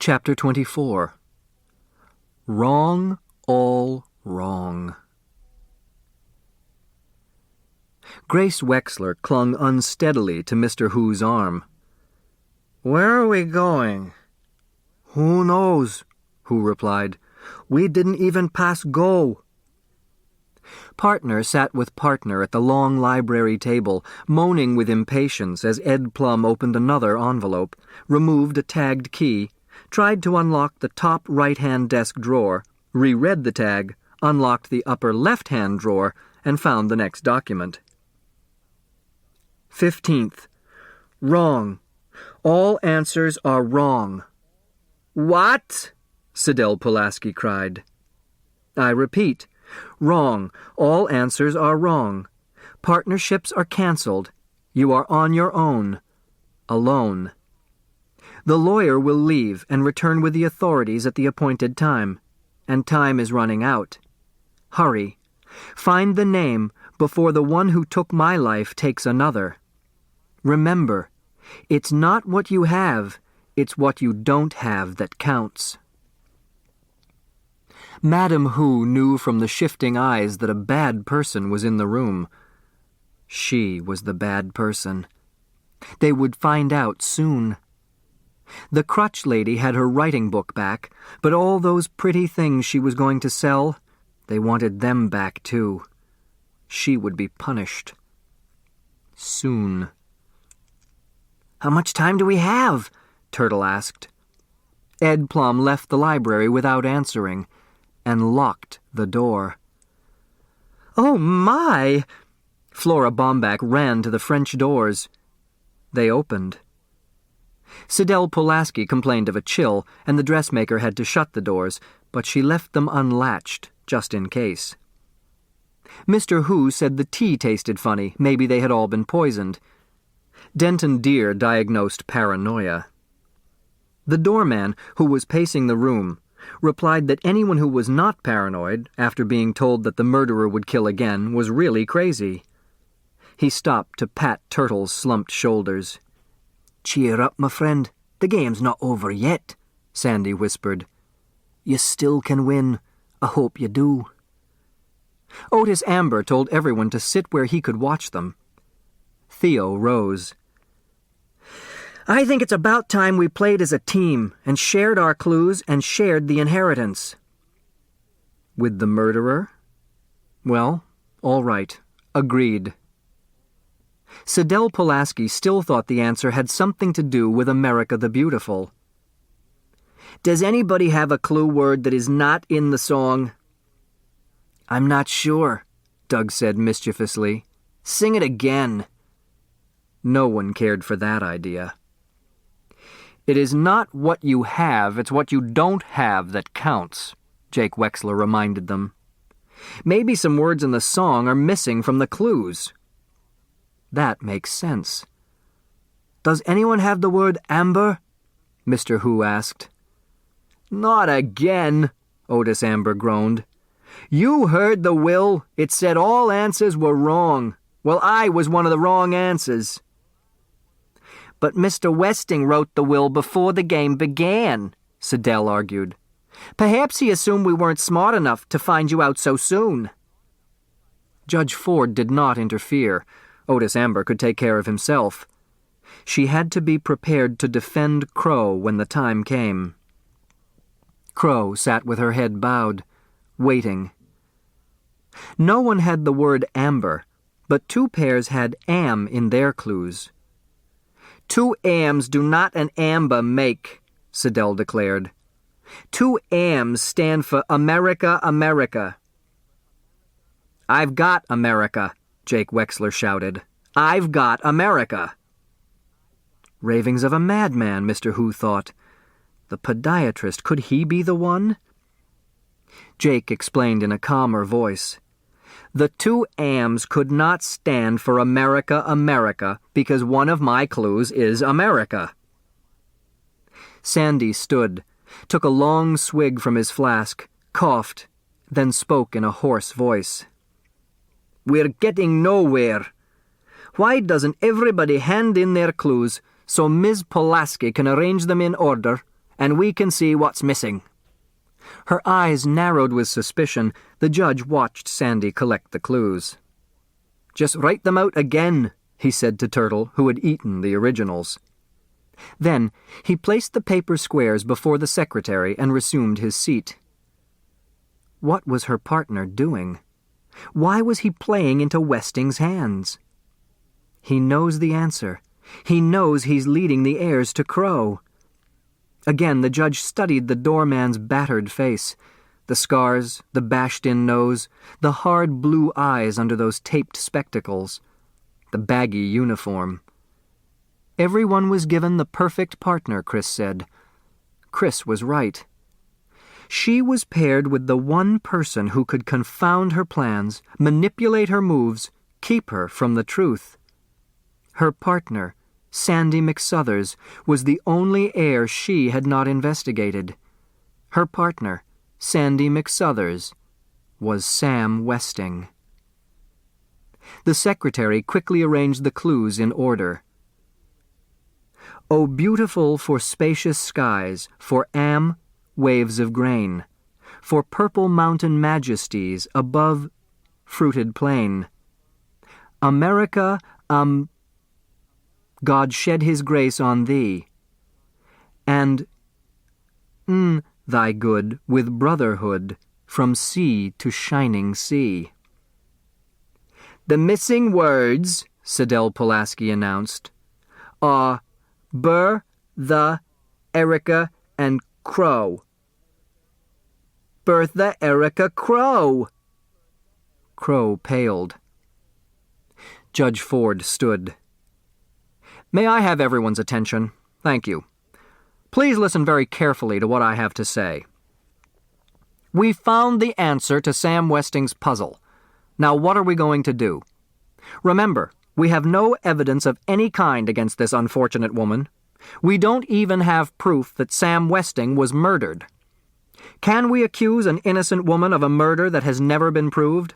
Chapter 24. Wrong, all wrong. Grace Wexler clung unsteadily to Mr. Who's arm. "Where are we going?" "Who knows?" Who replied. "We didn't even pass go." Partner sat with partner at the long library table, moaning with impatience as Ed Plum opened another envelope, removed a tagged key, tried to unlock the top right-hand desk drawer, reread the tag, unlocked the upper left-hand drawer, and found the next document. 15th. Wrong. All answers are wrong. "What?" Sidel Pulaski cried. I repeat, wrong. All answers are wrong. Partnerships are canceled. You are on your own. Alone. The lawyer will leave and return with the authorities at the appointed time. And time is running out. Hurry. Find the name before the one who took my life takes another. Remember, it's not what you have, it's what you don't have that counts. Madam Who knew from the shifting eyes that a bad person was in the room. She was the bad person. They would find out soon. The crutch lady had her writing book back, but all those pretty things she was going to sell, they wanted them back too. She would be punished. Soon. "How much time do we have?" Turtle asked. Ed Plum left the library without answering, and locked the door. "Oh, my!" Flora Bomback ran to the French doors. They opened. Sidel Pulaski complained of a chill, and the dressmaker had to shut the doors, but she left them unlatched, just in case. Mr. Who said the tea tasted funny, maybe they had all been poisoned. Denton Deere diagnosed paranoia. The doorman, who was pacing the room, replied that anyone who was not paranoid, after being told that the murderer would kill again, was really crazy. He stopped to pat Turtle's slumped shoulders. "Cheer up, my friend. The game's not over yet," Sandy whispered. "You still can win. I hope you do." Otis Amber told everyone to sit where he could watch them. Theo rose. "I think it's about time we played as a team and shared our clues and shared the inheritance." With the murderer? Well, all right. Agreed. Sidel Pulaski still thought the answer had something to do with America the Beautiful. "Does anybody have a clue word that is not in the song?" "I'm not sure," Doug said mischievously. "Sing it again." No one cared for that idea. "It is not what you have, it's what you don't have that counts," Jake Wexler reminded them. "Maybe some words in the song are missing from the clues." That makes sense. "Does anyone have the word amber?" Mr. Who asked. "Not again," Otis Amber groaned. "You heard the will. It said all answers were wrong. Well, I was one of the wrong answers." "But Mr. Westing wrote the will before the game began," Sidel argued. "Perhaps he assumed we weren't smart enough to find you out so soon." Judge Ford did not interfere. Otis Amber could take care of himself. She had to be prepared to defend Crow when the time came. Crow sat with her head bowed, waiting. No one had the word amber, but two pairs had am in their clues. "Two ams do not an amber make," Sidel declared. "Two ams stand for America, America." "I've got America," Jake Wexler shouted. "I've got America." Ravings of a madman, Mr. Who thought. The podiatrist, could he be the one? Jake explained in a calmer voice. "The two ams could not stand for America, America, because one of my clues is America." Sandy stood, took a long swig from his flask, coughed, then spoke in a hoarse voice. "We're getting nowhere. Why doesn't everybody hand in their clues so Ms. Pulaski can arrange them in order, and we can see what's missing." Her eyes narrowed with suspicion. The judge watched Sandy collect the clues. "Just write them out again," he said to Turtle, who had eaten the originals. Then he placed the paper squares before the secretary and resumed his seat. What was her partner doing? Why was he playing into Westing's hands? He knows the answer. He knows he's leading the heirs to Crow. Again the judge studied the doorman's battered face, the scars, the bashed-in nose, the hard blue eyes under those taped spectacles, the baggy uniform. Everyone was given the perfect partner, Chris said. Chris was right. She was paired with the one person who could confound her plans, manipulate her moves, keep her from the truth. Her partner, Sandy McSuthers, was the only heir she had not investigated. Her partner, Sandy McSuthers, was Sam Westing. The secretary quickly arranged the clues in order. "O beautiful for spacious skies, for waves of grain, for purple mountain majesties above fruited plain. America, God shed his grace on thee, and thy good with brotherhood from sea to shining sea." "The missing words," Sidel Pulaski announced, "are Bertha, Erica, and Crow." "Bertha, Erica, Crow!" Crow paled. Judge Ford stood. "May I have everyone's attention? Thank you. Please listen very carefully to what I have to say. We found the answer to Sam Westing's puzzle. Now what are we going to do? Remember, we have no evidence of any kind against this unfortunate woman. We don't even have proof that Sam Westing was murdered. Can we accuse an innocent woman of a murder that has never been proved?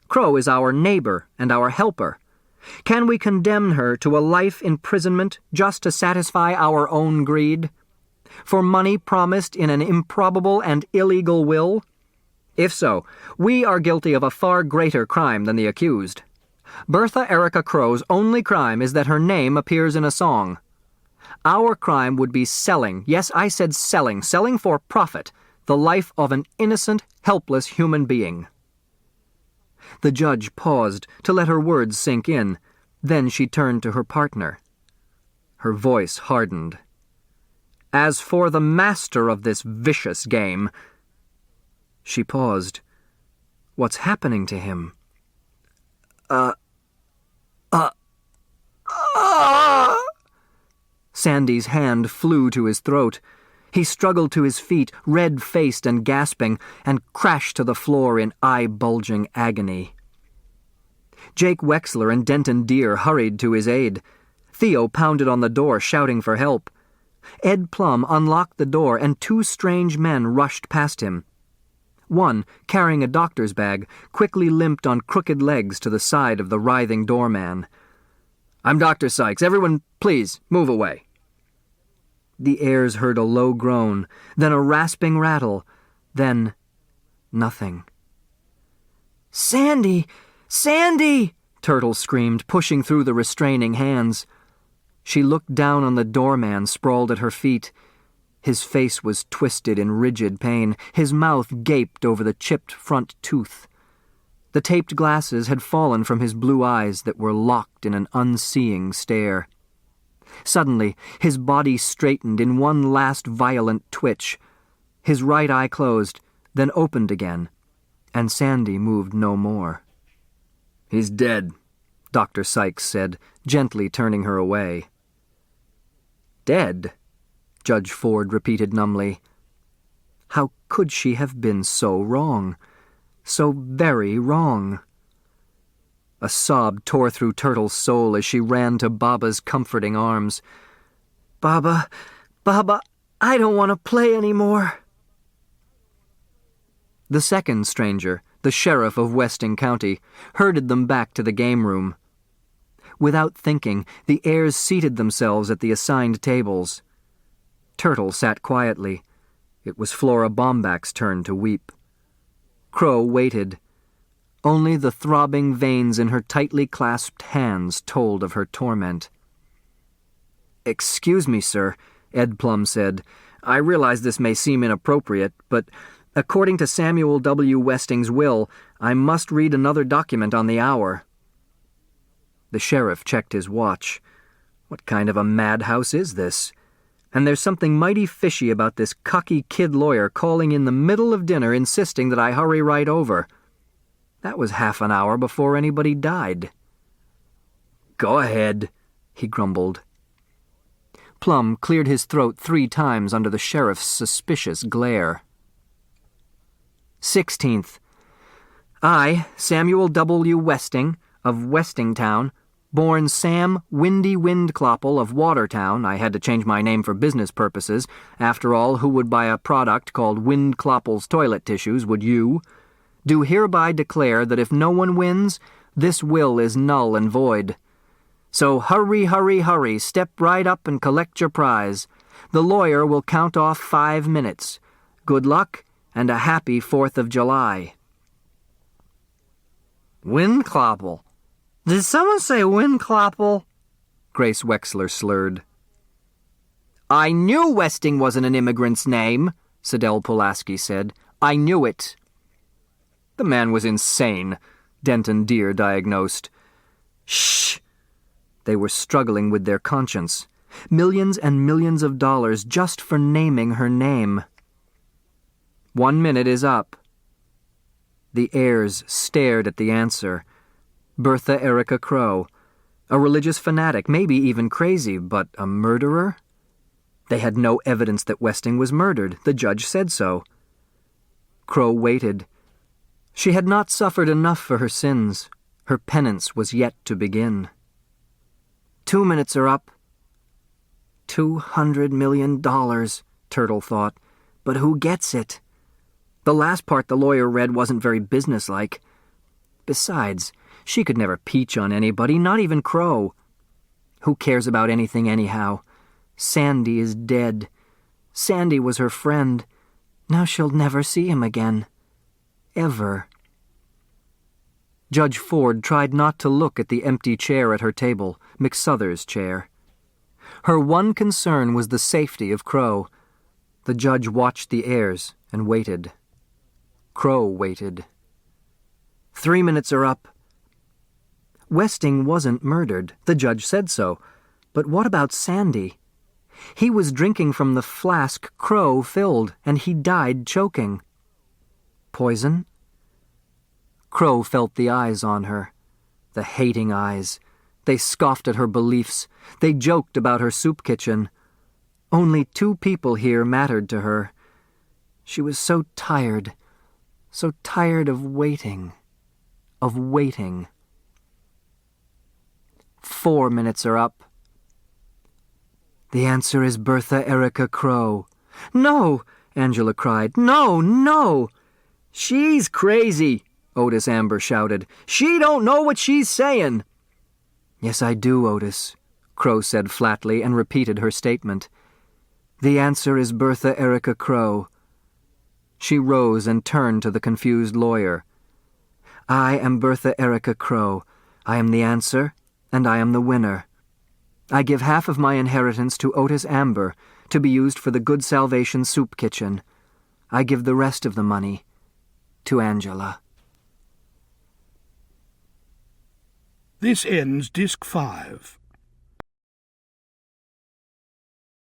Crow is our neighbor and our helper. Can we condemn her to a life imprisonment just to satisfy our own greed? For money promised in an improbable and illegal will? If so, we are guilty of a far greater crime than the accused. Bertha Erica Crow's only crime is that her name appears in a song. Our crime would be selling, yes, I said selling for profit, the life of an innocent, helpless human being." The judge paused to let her words sink in. Then she turned to her partner. Her voice hardened. "As for the master of this vicious game—" She paused. What's happening to him? Sandy's hand flew to his throat. He struggled to his feet, red-faced and gasping, and crashed to the floor in eye-bulging agony. Jake Wexler and Denton Deere hurried to his aid. Theo pounded on the door, shouting for help. Ed Plum unlocked the door, and two strange men rushed past him. One, carrying a doctor's bag, quickly limped on crooked legs to the side of the writhing doorman. "I'm Dr. Sykes. Everyone, please, move away." The heirs heard a low groan, then a rasping rattle, then nothing. "Sandy! Sandy!" Turtle screamed, pushing through the restraining hands. She looked down on the doorman sprawled at her feet. His face was twisted in rigid pain. His mouth gaped over the chipped front tooth. The taped glasses had fallen from his blue eyes that were locked in an unseeing stare. Suddenly, his body straightened in one last violent twitch. His right eye closed, then opened again, and Sandy moved no more. "He's dead," Dr. Sykes said, gently turning her away. "Dead?" Judge Ford repeated numbly. How could she have been so wrong? So very wrong? A sob tore through Turtle's soul as she ran to Baba's comforting arms. Baba, I don't want to play anymore." The second stranger, the sheriff of Westing County, herded them back to the game room. Without thinking, the heirs seated themselves at the assigned tables. Turtle sat quietly. It was Flora Bomback's turn to weep. Crow waited. Only the throbbing veins in her tightly clasped hands told of her torment. "Excuse me, sir," Ed Plum said. "I realize this may seem inappropriate, but according to Samuel W. Westing's will, I must read another document on the hour." The sheriff checked his watch. What kind of a madhouse is this? And there's something mighty fishy about this cocky kid lawyer calling in the middle of dinner insisting that I hurry right over. That was half an hour before anybody died. "Go ahead," he grumbled. Plum cleared his throat 3 times under the sheriff's suspicious glare. 16th. I, Samuel W. Westing, of Westingtown, born Sam Windy Windclopple of Watertown — I had to change my name for business purposes. After all, who would buy a product called Windclopple's Toilet Tissues, would you? — do hereby declare that if no one wins, this will is null and void. So hurry, hurry, hurry, step right up and collect your prize. The lawyer will count off 5 minutes. Good luck, and a happy 4th of July. Windclopple. Did someone say Windclopple? Grace Wexler slurred. "I knew Westing wasn't an immigrant's name," Sidel Pulaski said. "I knew it." The man was insane, Denton Deere diagnosed. Shh! They were struggling with their conscience. Millions and millions of dollars just for naming her name. 1 minute is up. The heirs stared at the answer. Bertha Erica Crow. A religious fanatic, maybe even crazy, but a murderer? They had no evidence that Westing was murdered. The judge said so. Crow waited. She had not suffered enough for her sins. Her penance was yet to begin. 2 minutes are up. $200 million, Turtle thought. But who gets it? The last part the lawyer read wasn't very businesslike. Besides, she could never peach on anybody, not even Crow. Who cares about anything anyhow? Sandy is dead. Sandy was her friend. Now she'll never see him again. Ever. Judge Ford tried not to look at the empty chair at her table, McSuther's chair. Her one concern was the safety of Crow. The judge watched the heirs and waited. Crow waited. 3 minutes are up. Westing wasn't murdered. The judge said so. But what about Sandy? He was drinking from the flask Crow filled, and he died choking. Poison? Crow felt the eyes on her. The hating eyes. They scoffed at her beliefs. They joked about her soup kitchen. Only 2 people here mattered to her. She was so tired of waiting. 4 minutes are up. The answer is Bertha Erica Crow. "No!" Angela cried. "No, no!" "She's crazy!" Otis Amber shouted. "She don't know what she's saying." "Yes, I do, Otis," Crow said flatly and repeated her statement. "The answer is Bertha Erica Crow." She rose and turned to the confused lawyer. "I am Bertha Erica Crow. I am the answer, and I am the winner. I give half of my inheritance to Otis Amber to be used for the Good Salvation Soup Kitchen. I give the rest of the money to Angela." This ends Disc 5.